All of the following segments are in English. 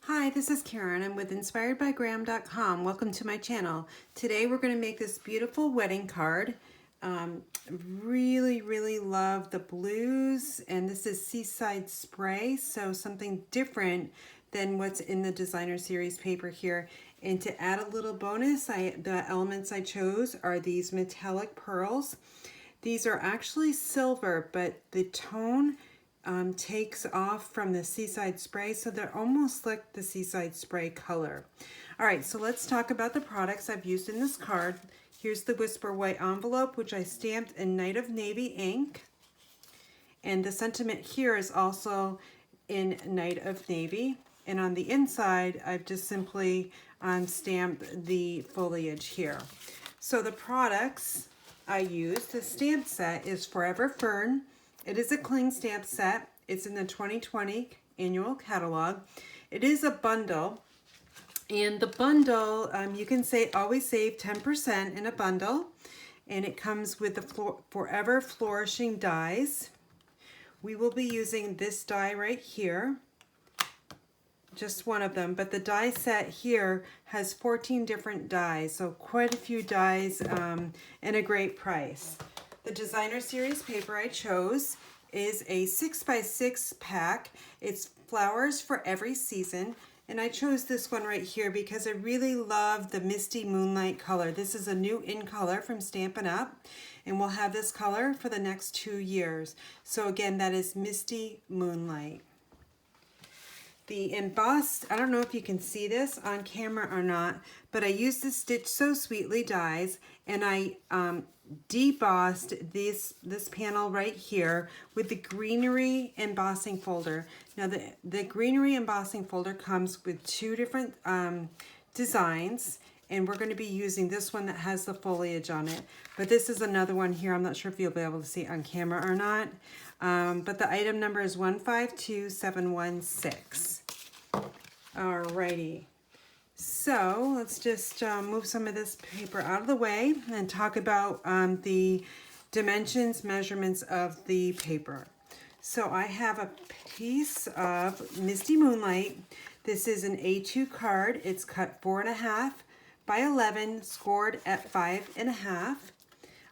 Hi, this is Karen. I'm with inspiredbygram.com. Welcome to my channel. Today we're going to make this beautiful wedding card. Really love the blues, and this is Seaside Spray, so something different than what's in the designer series paper here. And to add a little bonus, the elements I chose are these metallic pearls. These are actually silver, but the tone takes off from the Seaside Spray, so they're almost like the Seaside Spray color. All right, so let's talk about the products I've used in this card. Here's the Whisper White envelope, which I stamped in Night of Navy ink. And the sentiment here is also in Night of Navy. And on the inside, I've just simply stamped the foliage here. So the products I used, the stamp set is Forever Fern. It is a cling stamp set. It's in the 2020 annual catalog. It is a bundle. And the bundle, you can always save 10% in a bundle. And it comes with the Forever Flourishing dies. We will be using this die right here. Just one of them, but the die set here has 14 different dies, so quite a few dies and a great price. The designer series paper I chose is a 6x6 pack. It's flowers for every season, and I chose this one right here because I really love the Misty Moonlight color. This is a new in color from Stampin' Up, and we'll have this color for the next 2 years. So again, that is Misty Moonlight. The embossed, I don't know if you can see this on camera or not, but I used the Stitch So Sweetly dies, and I debossed this panel right here with the greenery embossing folder. Now the greenery embossing folder comes with 2 different designs, and we're going to be using this one that has the foliage on it. But this is another one here. I'm not sure if you'll be able to see it on camera or not. But the item number is 152716. Alrighty. So let's just move some of this paper out of the way and talk about the dimensions, measurements of the paper. So I have a piece of Misty Moonlight. This is an A2 card. It's cut 4.5 by 11, scored at 5.5.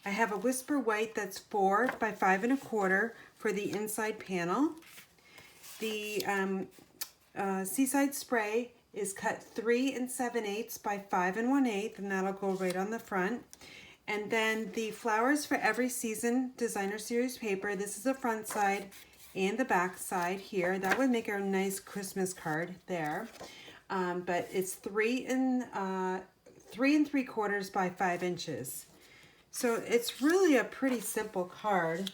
I have a Whisper White that's 4 by 5 1/4 for the inside panel. The Seaside Spray is cut 3 7/8 by 5 1/8, and that'll go right on the front. And then the Flowers for Every Season designer series paper. This is the front side and the back side here. That would make a nice Christmas card there. But it's 3 3¾ by 5 inches. So it's really a pretty simple card.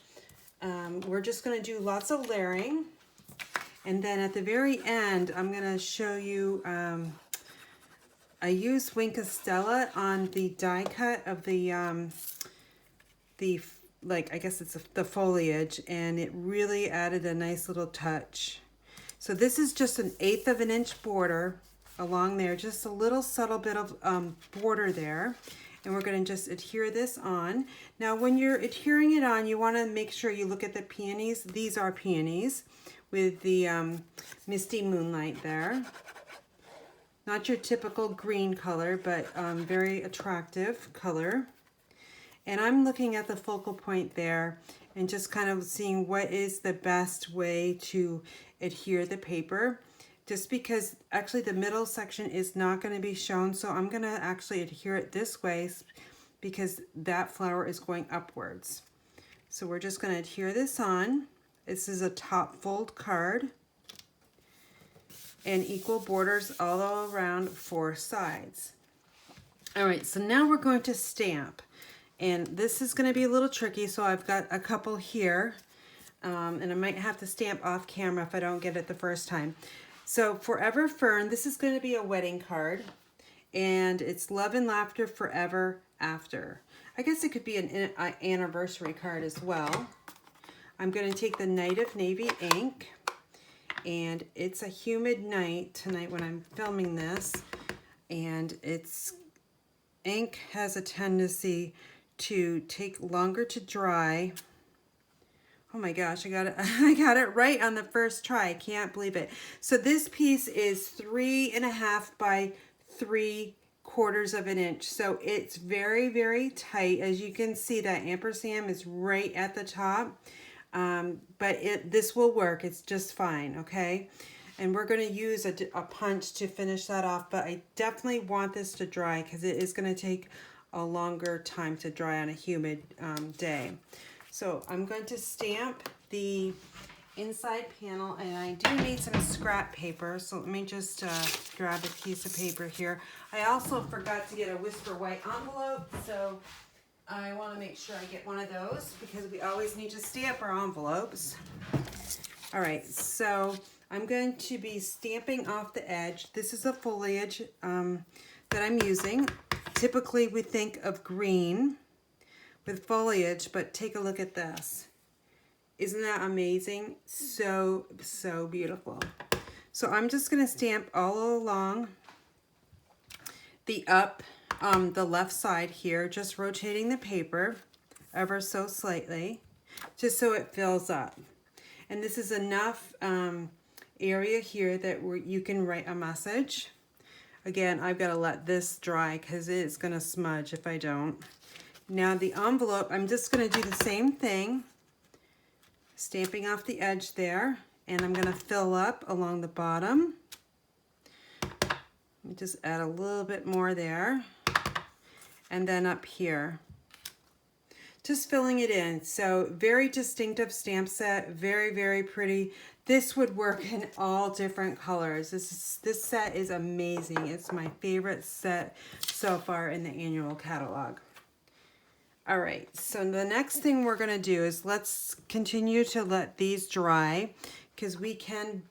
We're just going to do lots of layering. And then at the very end, I'm going to show you, I used Wink of Stella on the die cut of the I guess it's the foliage, and it really added a nice little touch. So this is just an 1/8 of an inch border along there, just a little subtle bit of border there. And we're going to just adhere this on. Now when you're adhering it on, you want to make sure you look at the peonies. These are peonies with the Misty Moonlight there. Not your typical green color, but very attractive color. And I'm looking at the focal point there and just kind of seeing what is the best way to adhere the paper. Just because actually the middle section is not going to be shown, so I'm going to actually adhere it this way because that flower is going upwards. So we're just going to adhere this on. This is a top fold card, and equal borders all around 4 sides. All right, so now we're going to stamp, and this is going to be a little tricky, so I've got a couple here, and I might have to stamp off camera if I don't get it the first time. So Forever Fern, this is going to be a wedding card, and it's Love and Laughter Forever After. I guess it could be an anniversary card as well. I'm going to take the Night of Navy ink, and it's a humid night tonight when I'm filming this, and ink has a tendency to take longer to dry. Oh my gosh, I got it. I got it right on the first try. I can't believe it. So this piece is 3.5 by 3/4 of an inch. So it's very, very tight. As you can see, that ampersand is right at the top. But this will work. It's just fine, okay? And we're going to use a punch to finish that off. But I definitely want this to dry because it is going to take a longer time to dry on a humid day. So I'm going to stamp the inside panel, and I do need some scrap paper. So let me just grab a piece of paper here. I also forgot to get a Whisper White envelope, so I want to make sure I get one of those because we always need to stamp our envelopes. All right, so I'm going to be stamping off the edge. This is a foliage that I'm using. Typically we think of green with foliage, but take a look at this. Isn't that amazing? So, so beautiful. So I'm just gonna stamp all along the the left side here, just rotating the paper ever so slightly, just so it fills up. And this is enough area here that you can write a message. Again, I've got to let this dry because it's gonna smudge if I don't. Now the envelope, I'm just going to do the same thing, stamping off the edge there, and I'm going to fill up along the bottom. Let me just add a little bit more there, and then up here. Just filling it in. So very distinctive stamp set, very, very pretty. This would work in all different colors. This set is amazing. It's my favorite set so far in the annual catalog. All right, so the next thing we're gonna do is let's continue to let these dry because we can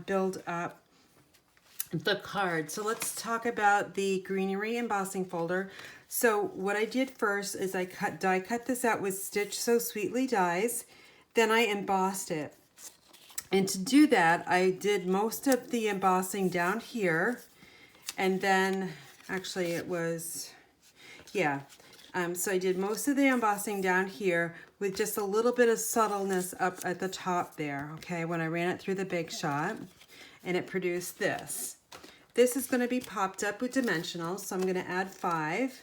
build up the card. So let's talk about the greenery embossing folder. So what I did first is I die cut this out with Stitch So Sweetly dies, then I embossed it. And to do that, I did most of the embossing down here, and then actually it was, yeah. So I did most of the embossing down here with just a little bit of subtleness up at the top there, okay, when I ran it through the Big Shot, and it produced this. This is going to be popped up with dimensionals, so I'm going to add 5.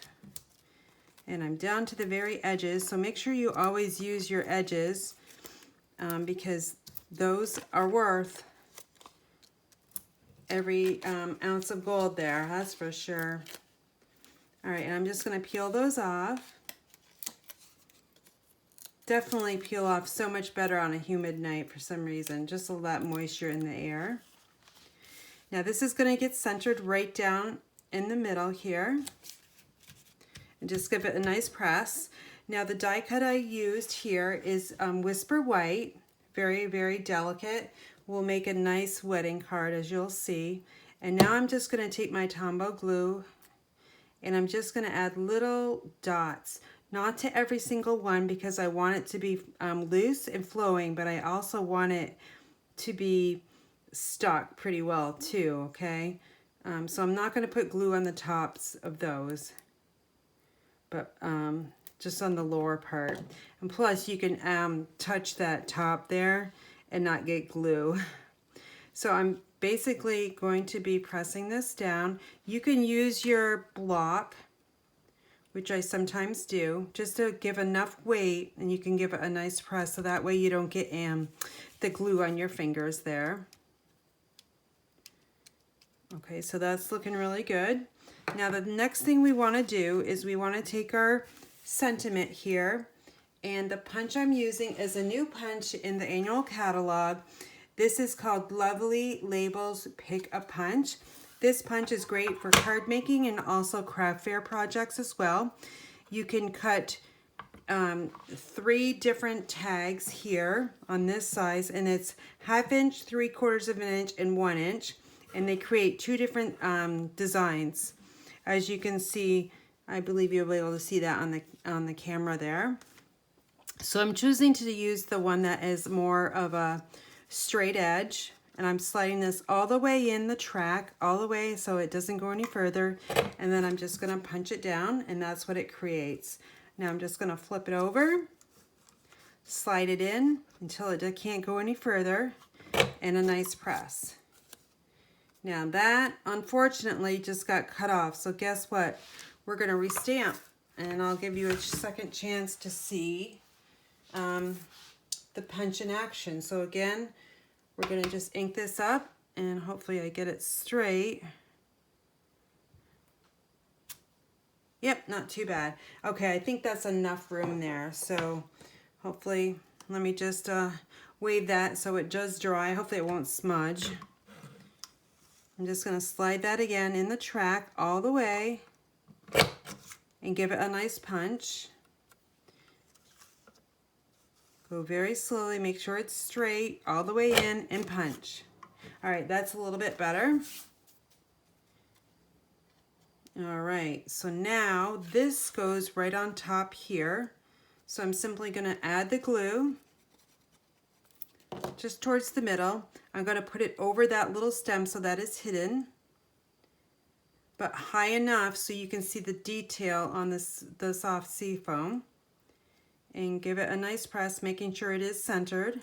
And I'm down to the very edges, so make sure you always use your edges because those are worth every ounce of gold there, that's for sure. All right, and I'm just going to peel those off. Definitely peel off so much better on a humid night for some reason, just a lot moisture in the air. Now this is going to get centered right down in the middle here. And just give it a nice press. Now the die cut I used here is Whisper White, very, very delicate. Will make a nice wedding card, as you'll see. And now I'm just going to take my Tombow glue and I'm just going to add little dots, not to every single one because I want it to be loose and flowing, but I also want it to be stuck pretty well too, okay? So I'm not going to put glue on the tops of those, but just on the lower part. And plus you can touch that top there and not get glue. So I'm basically going to be pressing this down. You can use your block, which I sometimes do, just to give enough weight, and you can give it a nice press so that way you don't get the glue on your fingers there. Okay, so that's looking really good. Now the next thing we want to do is we want to take our sentiment here, and the punch I'm using is a new punch in the annual catalog. This is called Lovely Labels Pick a Punch. This punch is great for card making and also craft fair projects as well. You can cut 3 different tags here on this size, and it's 1/2 inch, 3/4 of an inch, and 1 inch. And they create 2 different designs. As you can see, I believe you'll be able to see that on the camera there. So I'm choosing to use the one that is more of a straight edge, and I'm sliding this all the way in the track, all the way so it doesn't go any further, and then I'm just going to punch it down, and that's what it creates. Now I'm just going to flip it over slide it in until it can't go any further, and a nice press. Now that, unfortunately, just got cut off, so guess what? We're gonna restamp, and I'll give you a second chance to see the punch in action. So again, we're gonna just ink this up, and hopefully I get it straight. Yep, not too bad. Okay, I think that's enough room there, so hopefully, let me just wave that so it does dry. Hopefully it won't smudge. I'm just going to slide that again in the track all the way and give it a nice punch. Go very slowly, make sure it's straight all the way in and punch. All right, that's a little bit better. All right, so now this goes right on top here. So I'm simply going to add the glue just towards the middle. I'm going to put it over that little stem so that it's hidden, but high enough so you can see the detail on the soft sea foam, and give it a nice press, making sure it is centered.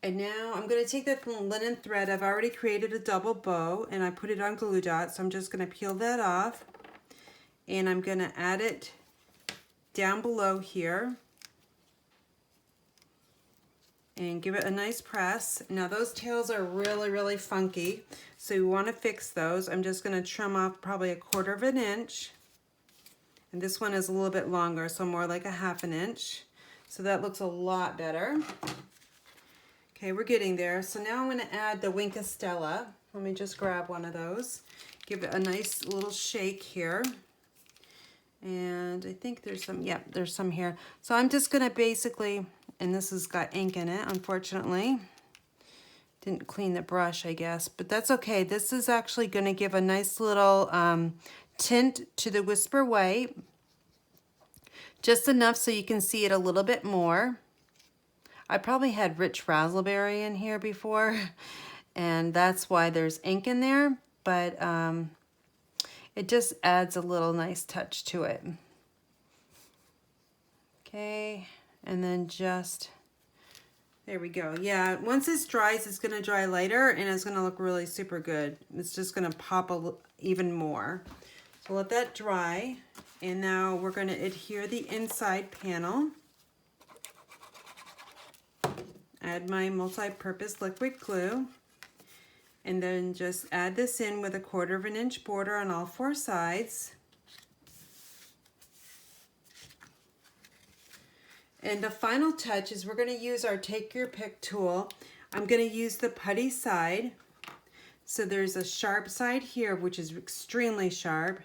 And now I'm going to take that linen thread. I've already created a double bow and I put it on glue dot, so I'm just going to peel that off, and I'm going to add it down below here and give it a nice press. Now those tails are really funky, so you want to fix those. I'm just going to trim off probably 1/4 of an inch, and this one is a little bit longer, so more like 1/2 inch. So that looks a lot better. Okay, we're getting there. So now I'm going to add the Wink of Stella. Let me just grab one of those. Give it a nice little shake here. And I think there's some, yep, there's some here. So I'm just going to basically, and this has got ink in it, unfortunately. Didn't clean the brush, I guess, but that's okay. This is actually going to give a nice little tint to the Whisper White. Just enough so you can see it a little bit more. I probably had rich raspberry in here before, and that's why there's ink in there, but it just adds a little nice touch to it. Okay, and then just, there we go. Yeah, once this dries, it's going to dry lighter, and it's going to look really super good. It's just going to pop even more. So let that dry, and now we're going to adhere the inside panel. Add my multi-purpose liquid glue, and then just add this in with 1/4 of an inch border on all 4 sides. And the final touch is we're going to use our Take Your Pick tool. I'm going to use the putty side. So there's a sharp side here, which is extremely sharp,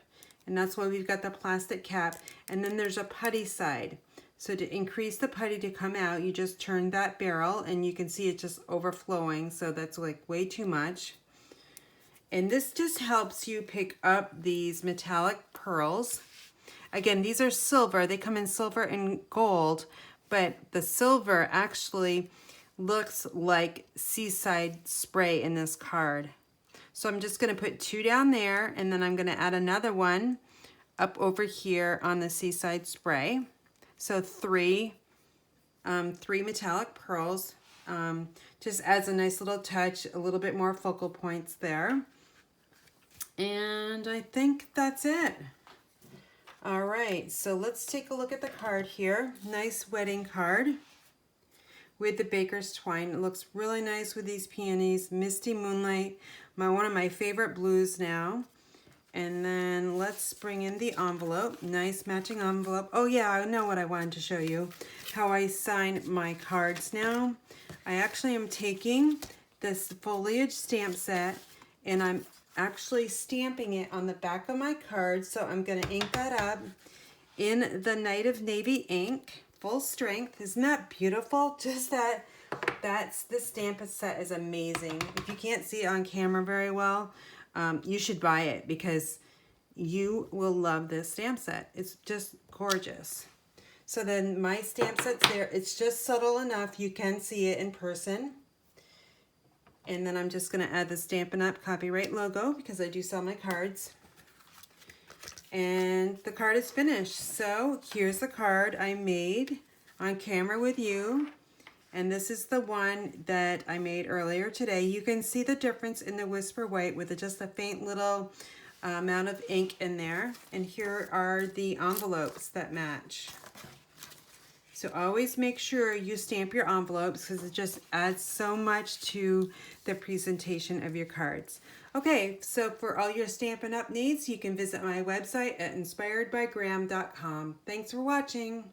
and that's why we've got the plastic cap. And then there's a putty side. So to increase the putty to come out, you just turn that barrel, and you can see it just overflowing. So that's like way too much. And this just helps you pick up these metallic pearls. Again, these are silver. They come in silver and gold, but the silver actually looks like Seaside Spray in this card. So I'm just going to put 2 down there, and then I'm going to add another one up over here on the Seaside Spray. So 3 metallic pearls. Just adds a nice little touch, a little bit more focal points there. And I think that's it. All right, so let's take a look at the card here. Nice wedding card with the baker's twine. It looks really nice with these peonies. Misty Moonlight, one of my favorite blues now. And then let's bring in the envelope. Nice matching envelope. Oh yeah, I know what I wanted to show you. How I sign my cards now. I actually am taking this foliage stamp set, and I'm actually stamping it on the back of my card. So I'm going to ink that up in the Night of Navy ink, full strength. Isn't that beautiful? Just this stamp set is amazing. If you can't see it on camera very well, you should buy it because you will love this stamp set. It's just gorgeous. So then my stamp set's there. It's just subtle enough you can see it in person. And then I'm just going to add the Stampin' Up! Copyright logo because I do sell my cards. And the card is finished. So here's the card I made on camera with you. And this is the one that I made earlier today. You can see the difference in the Whisper White with just a faint little amount of ink in there. And here are the envelopes that match. So always make sure you stamp your envelopes because it just adds so much to the presentation of your cards. Okay, so for all your Stampin' Up! Needs, you can visit my website at inspiredbygram.com. Thanks for watching.